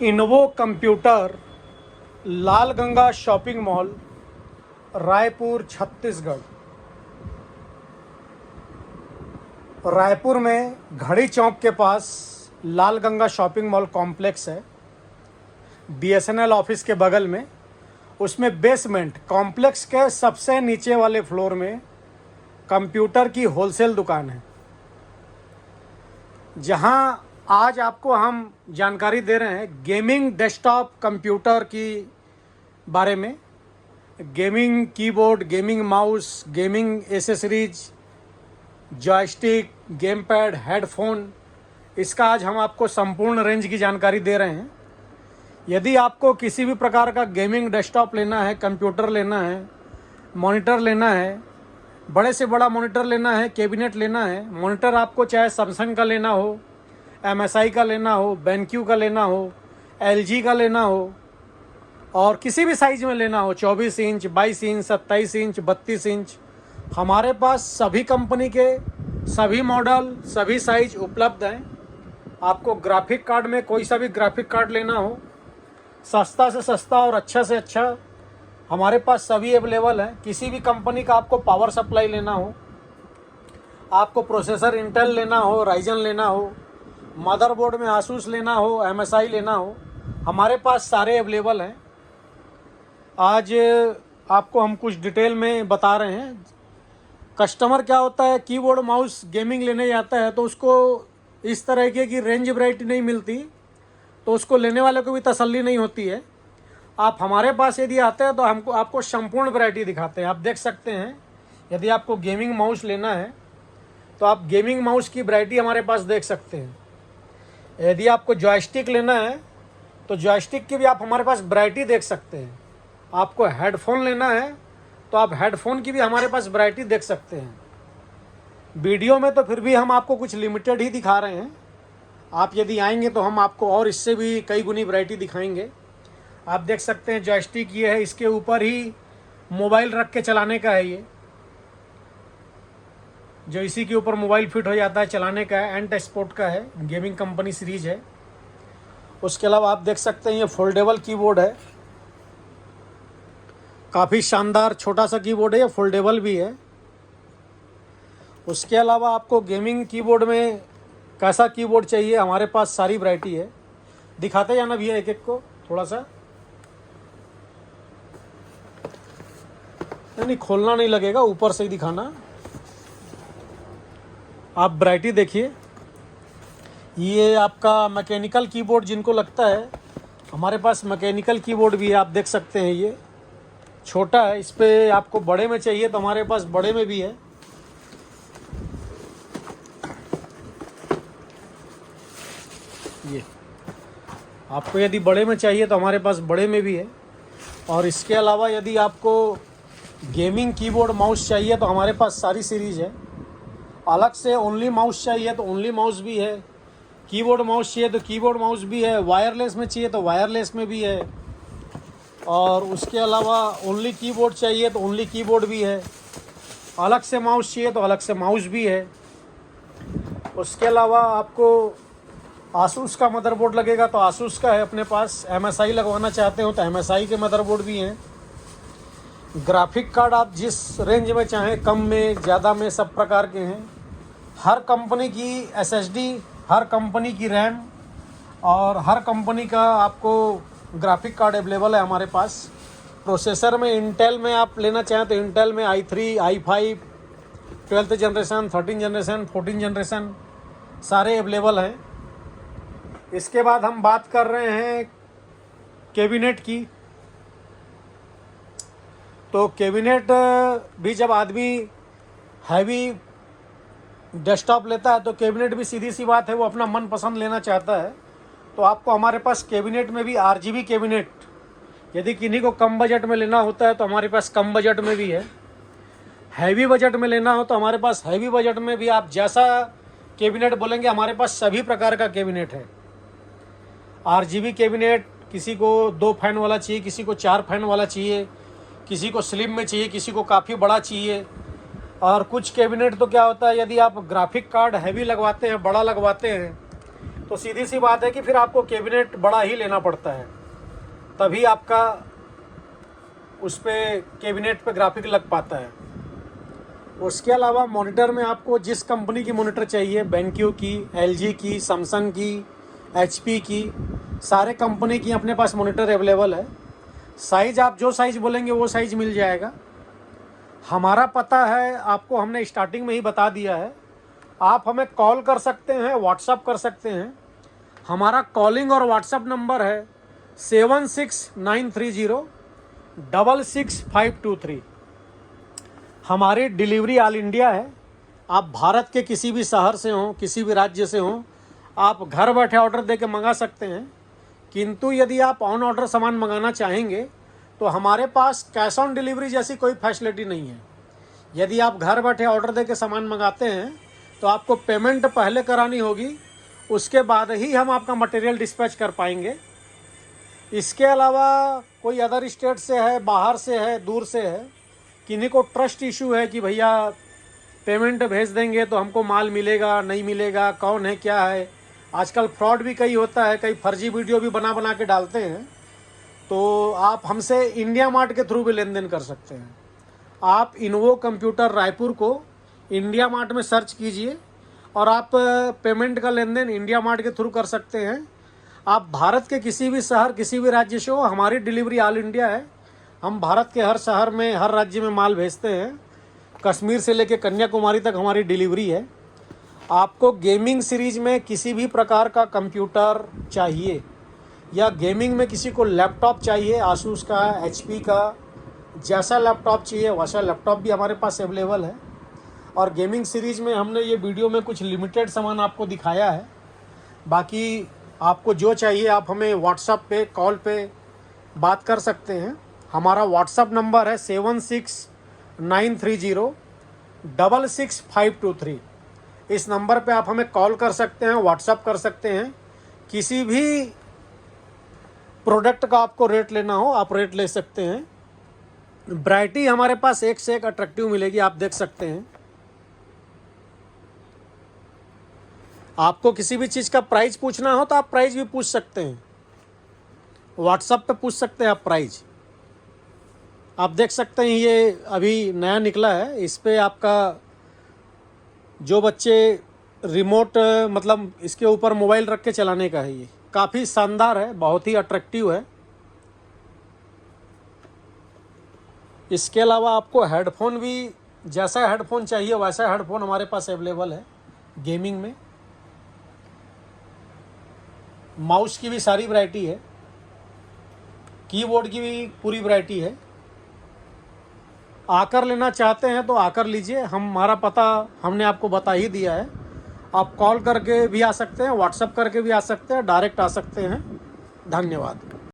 इनोवो computer, लाल Ganga shopping mall, Raipur, Chhattisgarh. Raipur में घड़ी चौक के पास लाल गंगा शॉपिंग मॉल कॉम्प्लेक्स है, बीएसएनएल ऑफिस के बगल में। उसमें बेसमेंट कॉम्प्लेक्स के सबसे नीचे वाले फ्लोर में कंप्यूटर की होलसेल दुकान है, जहां आज आपको हम जानकारी दे रहे हैं गेमिंग डेस्कटॉप कंप्यूटर की बारे में। Gaming keyboard, gaming mouse, gaming accessories, joystick, game pad, headphone, इसका आज हम आपको संपूर्ण रेंज की जानकारी दे रहे हैं। यदि आपको किसी भी प्रकार का गेमिंग डेस्कटॉप लेना है, कंप्यूटर लेना है, मॉनिटर लेना है, बड़े से बड़ा मॉनिटर लेना है, कैबिनेट लेना है, मॉनिटर आपको चाहे सैमसंग का लेना हो, एमएसआई का लेना हो, बेनक्यू का लेना हो, एलजी का लेना हो, और किसी भी साइज़ में लेना हो, 24 इंच, 22 इंच, 27 इंच, 32 इंच, हमारे पास सभी कंपनी के सभी मॉडल, सभी साइज उपलब्ध हैं। आपको ग्राफिक कार्ड में कोई सा भी ग्राफिक कार्ड लेना हो, सस्ता से सस्ता और अच्छा से अच्छा, हमारे पास सभी अवेलेबल है। किसी भी कंपनी का आपको पावर सप्लाई लेना हो, आपको प्रोसेसर इंटेल लेना हो, राइजन लेना हो, मदरबोर्ड में आसूस लेना हो, एमएसआई लेना हो, हमारे पास सारे अवेलेबल हैं। आज आपको हम कुछ डिटेल में बता रहे हैं। कस्टमर क्या होता है, कीबोर्ड माउस गेमिंग लेने जाता है तो उसको इस तरह की रेंज वैरायटी नहीं मिलती, तो उसको लेने वाले को भी तसल्ली नहीं होती है। आप हमारे पास यदि आते हैं तो हमको आपको संपूर्ण वैरायटी दिखाते हैं। आप देख सकते हैं, यदि आपको गेमिंग माउस लेना है तो आप गेमिंग माउस की वैरायटी हमारे पास देख सकते हैं। यदि आपको जॉयस्टिक लेना है तो जॉयस्टिक की भी आप हमारे पास वैरायटी देख सकते हैं। आपको हेडफोन लेना है तो आप हेडफोन की भी हमारे पास वैरायटी देख सकते हैं। वीडियो में तो फिर भी हम आपको कुछ लिमिटेड ही दिखा रहे हैं। आप यदि आएंगे तो हम आपको और इससे भी कई गुनी वैरायटी दिखाएंगे। आप देख सकते हैं जॉयस्टिक ये है, इसके ऊपर ही मोबाइल रख के चलाने का है। ये जो इसी के ऊपर मोबाइल फिट हो जाता है, चलाने का है, एंट स्पोर्ट का है, गेमिंग कंपनी सीरीज है। उसके अलावा आप देख सकते हैं ये फोल्डेबल कीबोर्ड है, काफ़ी शानदार छोटा सा कीबोर्ड है, ये फोल्डेबल भी है। उसके अलावा आपको गेमिंग कीबोर्ड में कैसा कीबोर्ड चाहिए, हमारे पास सारी वैरायटी है। दिखाते जाना भैया एक एक को थोड़ा सा, नहीं खोलना नहीं लगेगा, ऊपर से ही दिखाना। आप वैरायटी देखिए, ये आपका मैकेनिकल कीबोर्ड जिनको लगता है, हमारे पास मैकेनिकल कीबोर्ड भी है। आप देख सकते हैं ये छोटा है, इस पे आपको बड़े में चाहिए तो हमारे पास बड़े में भी है। ये आपको यदि बड़े में चाहिए तो हमारे पास बड़े में भी है। और इसके अलावा यदि आपको गेमिंग कीबोर्ड माउस चाहिए तो हमारे पास सारी सीरीज है। अलग से ओनली माउस चाहिए तो ओनली माउस भी है, कीबोर्ड माउस चाहिए तो कीबोर्ड माउस भी है, वायरलेस में चाहिए तो वायरलेस में भी है, और उसके अलावा ओनली कीबोर्ड चाहिए तो ओनली कीबोर्ड भी है, अलग से माउस चाहिए तो अलग से माउस भी है। उसके अलावा आपको आसूस का मदरबोर्ड लगेगा तो आसूस का है अपने पास, एमएसआई लगवाना चाहते हो तो एमएसआई के मदरबोर्ड भी हैं। ग्राफिक कार्ड आप जिस रेंज में चाहें, कम में, ज़्यादा में, सब प्रकार के हैं। हर कंपनी की एसएसडी, हर कंपनी की रैम और हर कंपनी का आपको ग्राफिक कार्ड अवेलेबल है हमारे पास। प्रोसेसर में इंटेल में आप लेना चाहें तो इंटेल में i3, i5, 12th generation, 13 generation, 14 generation सारे अवेलेबल हैं। इसके बाद हम बात कर रहे हैं कैबिनेट की। तो कैबिनेट भी जब आदमी हैवी डेस्कटॉप लेता है तो कैबिनेट भी सीधी सी बात है वो अपना मनपसंद लेना चाहता है। तो आपको हमारे पास कैबिनेट में भी आरजीबी कैबिनेट, यदि किन्हीं को कम बजट में लेना होता है तो हमारे पास कम बजट में भी है। हैवी बजट में लेना हो तो हमारे पास हैवी बजट में भी, आप जैसा कैबिनेट बोलेंगे हमारे पास सभी प्रकार का कैबिनेट है। आरजीबी कैबिनेट, किसी को 2 फैन वाला चाहिए, किसी को 4 फैन वाला चाहिए, किसी को स्लिम में चाहिए, किसी को काफ़ी बड़ा चाहिए। और कुछ कैबिनेट तो क्या होता है, यदि आप ग्राफिक कार्ड हैवी लगवाते हैं, बड़ा लगवाते हैं, तो सीधी सी बात है कि फिर आपको कैबिनेट बड़ा ही लेना पड़ता है, तभी आपका उस पर कैबिनेट पे ग्राफिक लग पाता है। उसके अलावा मॉनिटर में आपको जिस कंपनी की मॉनिटर चाहिए, बेंक्यू की, एलजी की, सैमसंग की, एचपी की, सारे कंपनी की अपने पास मॉनिटर अवेलेबल है। साइज़ आप जो साइज़ बोलेंगे वो साइज़ मिल जाएगा। हमारा पता है आपको हमने स्टार्टिंग में ही बता दिया है। आप हमें कॉल कर सकते हैं, व्हाट्सअप कर सकते हैं। हमारा कॉलिंग और व्हाट्सअप नंबर है 7693066523। हमारी डिलीवरी ऑल इंडिया है। आप भारत के किसी भी शहर से हों, किसी भी राज्य से हों, आप घर बैठे ऑर्डर दे के मंगा सकते हैं। किंतु यदि आप ऑन ऑर्डर सामान मंगाना चाहेंगे तो हमारे पास कैश ऑन डिलीवरी जैसी कोई फैसिलिटी नहीं है। यदि आप घर बैठे ऑर्डर दे के सामान मंगाते हैं तो आपको पेमेंट पहले करानी होगी, उसके बाद ही हम आपका मटेरियल डिस्पैच कर पाएंगे। इसके अलावा कोई अदर स्टेट से है, बाहर से है, दूर से है, किन्हीं को ट्रस्ट इशू है कि भैया पेमेंट भेज देंगे तो हमको माल मिलेगा नहीं मिलेगा, कौन है क्या है। आजकल फ्रॉड भी कई होता है, कई फर्जी वीडियो भी बना के डालते हैं। तो आप हमसे इंडिया मार्ट के थ्रू भी लेन देन कर सकते हैं। आप इनवो कंप्यूटर रायपुर को इंडिया मार्ट में सर्च कीजिए और आप पेमेंट का लेन देन इंडिया मार्ट के थ्रू कर सकते हैं। आप भारत के किसी भी शहर, किसी भी राज्य से हो, हमारी डिलीवरी ऑल इंडिया है। हम भारत के हर शहर में, हर राज्य में माल भेजते हैं। कश्मीर से लेकर कन्याकुमारी तक हमारी डिलीवरी है। आपको गेमिंग सीरीज में किसी भी प्रकार का कंप्यूटर चाहिए या गेमिंग में किसी को लैपटॉप चाहिए, आसूस का, एचपी का, जैसा लैपटॉप चाहिए वैसा लैपटॉप भी हमारे पास अवेलेबल है। और गेमिंग सीरीज में हमने ये वीडियो में कुछ लिमिटेड सामान आपको दिखाया है। बाकी आपको जो चाहिए आप हमें व्हाट्सएप पे, कॉल पे बात कर सकते हैं। हमारा व्हाट्सएप नंबर है 7693066523। इस नंबर पे आप हमें कॉल कर सकते हैं, व्हाट्सएप कर सकते हैं। किसी भी प्रोडक्ट का आपको रेट लेना हो आप रेट ले सकते हैं। वैरायटी हमारे पास एक से एक अट्रैक्टिव मिलेगी, आप देख सकते हैं। आपको किसी भी चीज़ का प्राइस पूछना हो तो आप प्राइस भी पूछ सकते हैं, व्हाट्सएप पे पूछ सकते हैं आप प्राइस। आप देख सकते हैं ये अभी नया निकला है। इस पे आपका जो बच्चे रिमोट मतलब इसके ऊपर मोबाइल रख के चलाने का है, ये काफ़ी शानदार है, बहुत ही अट्रैक्टिव है। इसके अलावा आपको हेडफोन भी, जैसा हेडफोन चाहिए वैसा हेडफोन हमारे पास अवेलेबल है गेमिंग में। माउस की भी सारी वैरायटी है, कीबोर्ड की भी पूरी वैरायटी है। आकर लेना चाहते हैं तो आकर लीजिए। हमारा पता हमने आपको बता ही दिया है। आप कॉल करके भी आ सकते हैं, व्हाट्सएप करके भी आ सकते हैं, डायरेक्ट आ सकते हैं। धन्यवाद।